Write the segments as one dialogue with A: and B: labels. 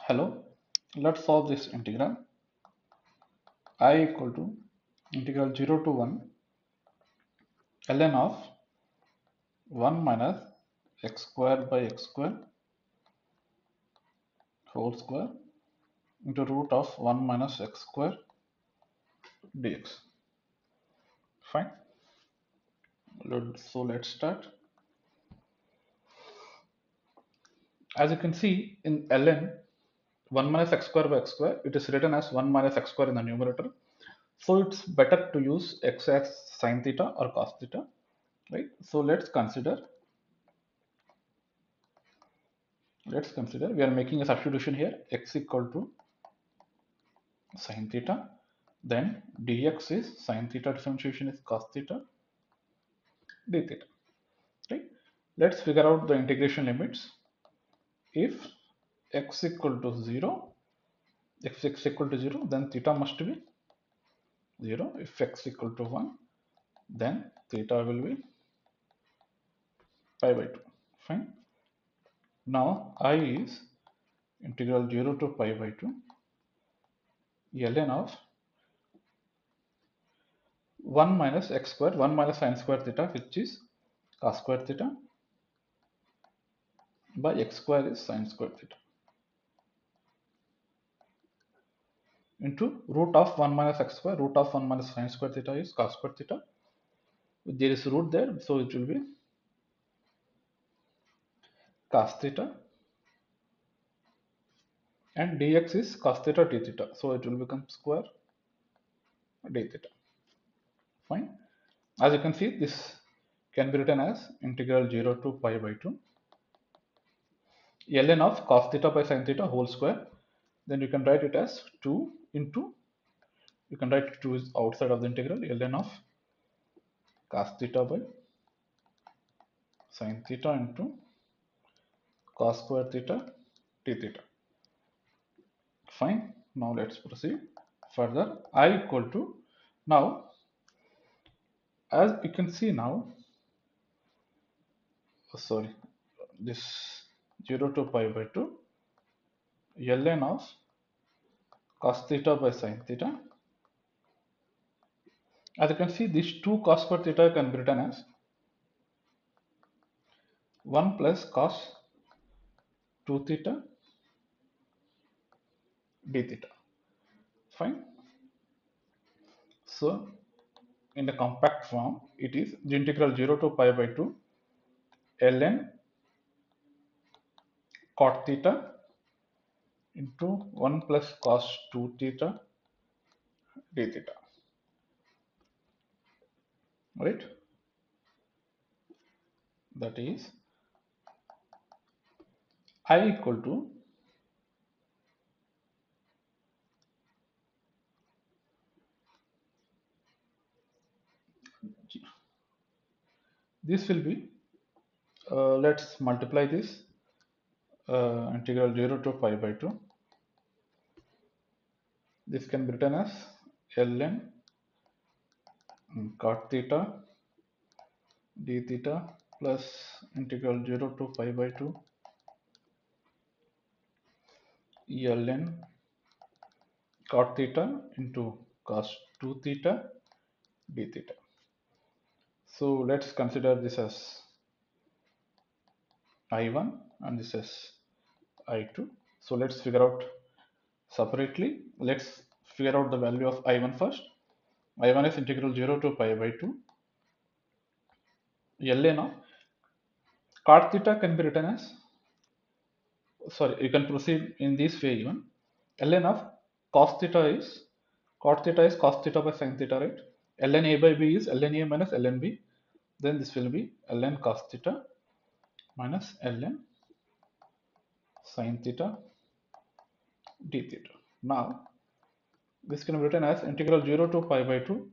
A: Hello, let's solve this integral. I equal to integral 0 to 1 ln of 1 minus x square by x square whole square into root of 1 minus x square dx. Fine. So let's start. As you can see in ln 1 minus x square by x square, it is written as 1 minus x square in the numerator. So it's better to use x as sine theta or cos theta, right? So let's consider we are making a substitution here, x equal to sine theta, then dx is sine theta, differentiation is cos theta, d theta, right? Let's figure out the integration limits. If x equal to 0, x equal to 0, then theta must be 0. If x equal to 1, then theta will be pi by 2. Fine. Now I is integral 0 to pi by 2 ln of 1 minus x square, 1 minus sine square theta, which is cos square theta, by x square is sine square theta, into root of 1 minus x square, root of 1 minus sine square theta is cos square theta. There is root there, so it will be cos theta, and dx is cos theta d theta, so it will become square d theta. Fine. As you can see, this can be written as integral 0 to pi by 2 ln of cos theta by sin theta whole square. Then you can write it as 2 into, you can write 2 is outside of the integral, ln of cos theta by sin theta into cos square theta d theta. Fine. Now let's proceed further. I equal to, now as you can see now, sorry, this 0 to pi by 2 ln of cos theta by sin theta. As you can see, these 2 cos square theta can be written as 1 plus cos 2 theta d theta. Fine. So in the compact form, it is the integral 0 to pi by 2 ln cot theta into 1 plus cos 2 theta d theta, right? That is I equal to this will be, let's multiply this, integral 0 to pi by 2. This can be written as ln cot theta d theta plus integral 0 to pi by 2 ln cot theta into cos 2 theta d theta. So let's consider this as I1 and this is I2. So let's figure out separately. Let's figure out the value of I1 first. I1 is integral 0 to pi by 2 ln of cot theta can be written as, sorry, you can proceed in this way even, ln of cos theta is, cot theta is cos theta by sin theta, right? Ln a by b is ln a minus ln b. Then this will be ln cos theta minus ln sin theta d theta. Now this can be written as integral 0 to pi by 2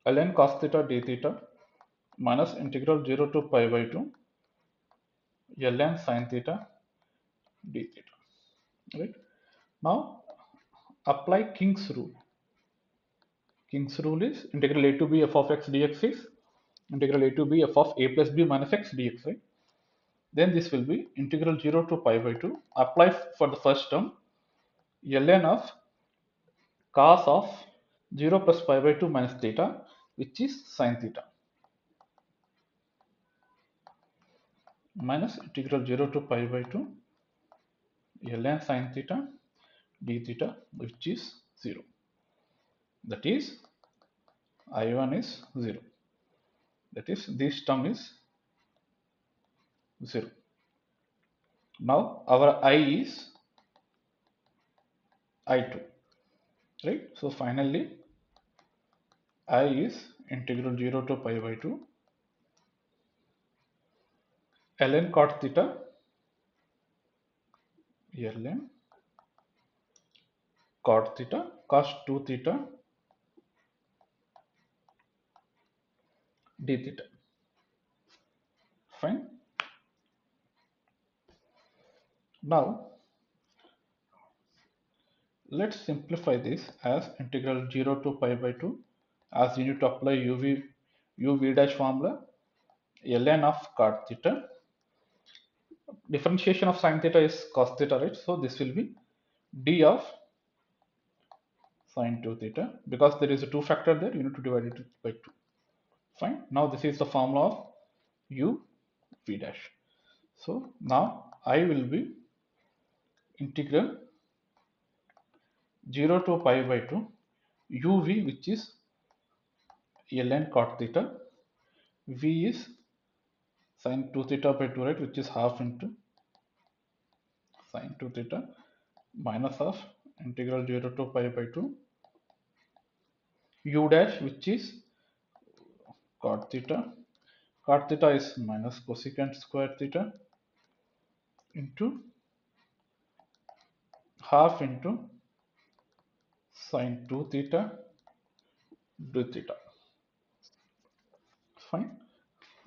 A: ln cos theta d theta minus integral 0 to pi by 2 ln sin theta d theta, right? Now apply King's rule. King's rule is integral a to b f of x dx is integral a to b f of a plus b minus x dx, right? Then this will be integral 0 to pi by 2. Apply for the first term ln of cos of 0 plus pi by 2 minus theta, which is sin theta, minus integral 0 to pi by 2 ln sin theta d theta, which is 0. That is I1 is 0. That is this term is 0. Now our I is I2, right? So finally I is integral 0 to pi by 2 ln cot theta ln cot theta cos 2 theta d theta. Fine. Now let's simplify this as integral 0 to pi by 2, as you need to apply uv dash formula ln of cot theta. Differentiation of sin theta is cos theta, right? So this will be d of sin 2 theta. Because there is a 2 factor there, you need to divide it by 2. Fine. Now this is the formula of u v dash. So now I will be integral 0 to pi by 2 uv, which is ln cot theta, v is sin 2 theta by 2, right, which is half into sin 2 theta minus of integral 0 to pi by 2 u dash, which is cot theta. Cot theta is minus cosecant square theta into half into sin 2 theta d theta. Fine.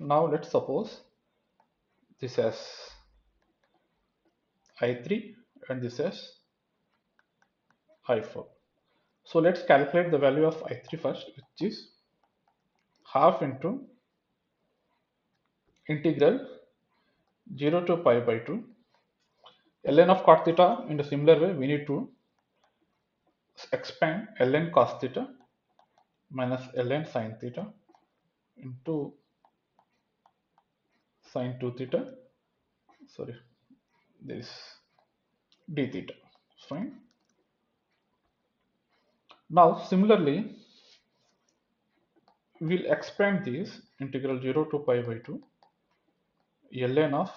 A: Now let's suppose this as I3 and this as I4. So let's calculate the value of I3 first, which is half into integral 0 to pi by 2 ln of cot theta. In a similar way, we need to expand ln cos theta minus ln sin theta into sin 2 theta, sorry, this d theta. Fine. Now similarly we'll expand this integral 0 to pi by 2 ln of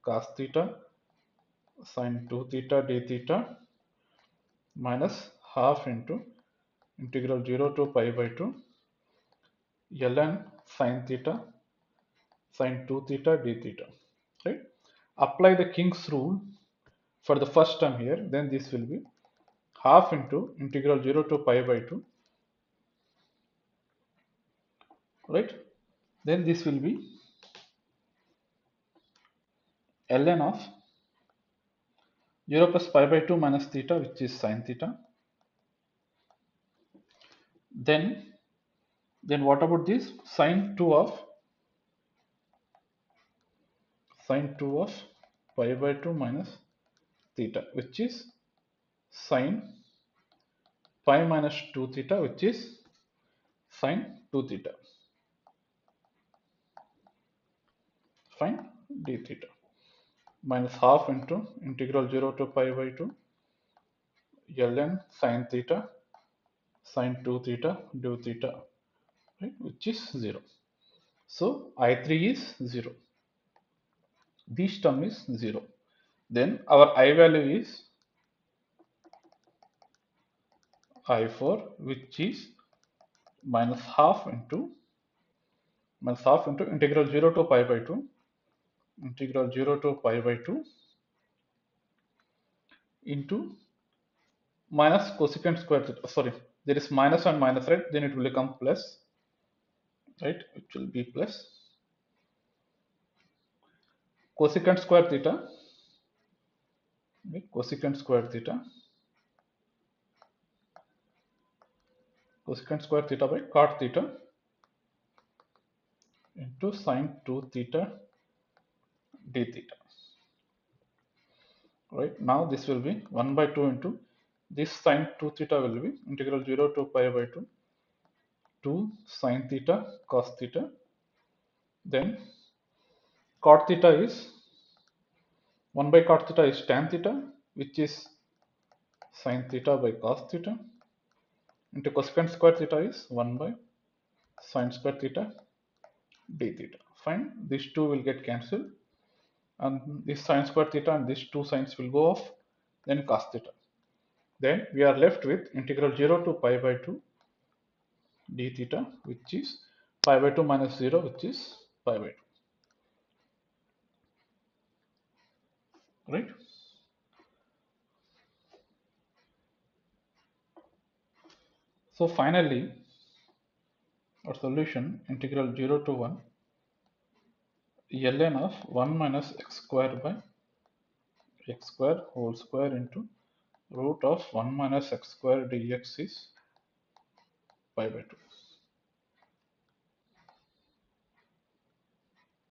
A: cos theta sin 2 theta d theta minus half into integral 0 to pi by 2 ln sin theta sin 2 theta d theta, right? Apply the King's rule for the first term here, then this will be half into integral 0 to pi by 2, right? Then this will be ln of 0 plus pi by 2 minus theta, which is sin theta. Then what about this sin 2 of pi by 2 minus theta, which is sin pi minus 2 theta, which is sin 2 theta. Fine. D theta minus half into integral 0 to pi by 2 ln sin theta sin 2 theta d theta, right, which is 0. So I3 is 0. This term is 0. Then our I value is I4, which is minus half into integral 0 to pi by 2 integral 0 to pi by 2 into minus cosecant square theta. Sorry, there is minus and minus, right? Then it will become plus, right? It will be plus cosecant square theta, right? Cosecant square theta by cot theta into sin 2 theta d theta. right? Now this will be 1 by 2 into this sine 2 theta will be integral 0 to pi by 2 2 sine theta cos theta. Then cot theta is 1 by cot theta is tan theta, which is sine theta by cos theta, into cosecant square theta is 1 by sine square theta d theta. Fine, these two will get cancelled, and this sine square theta and these two sines will go off, then cos theta. Then we are left with integral 0 to pi by 2 d theta, which is pi by 2 minus 0, which is pi by 2. Right? So finally, our solution integral 0 to 1 ln of 1 minus x square by x square whole square into root of 1 minus x square dx is pi by 2.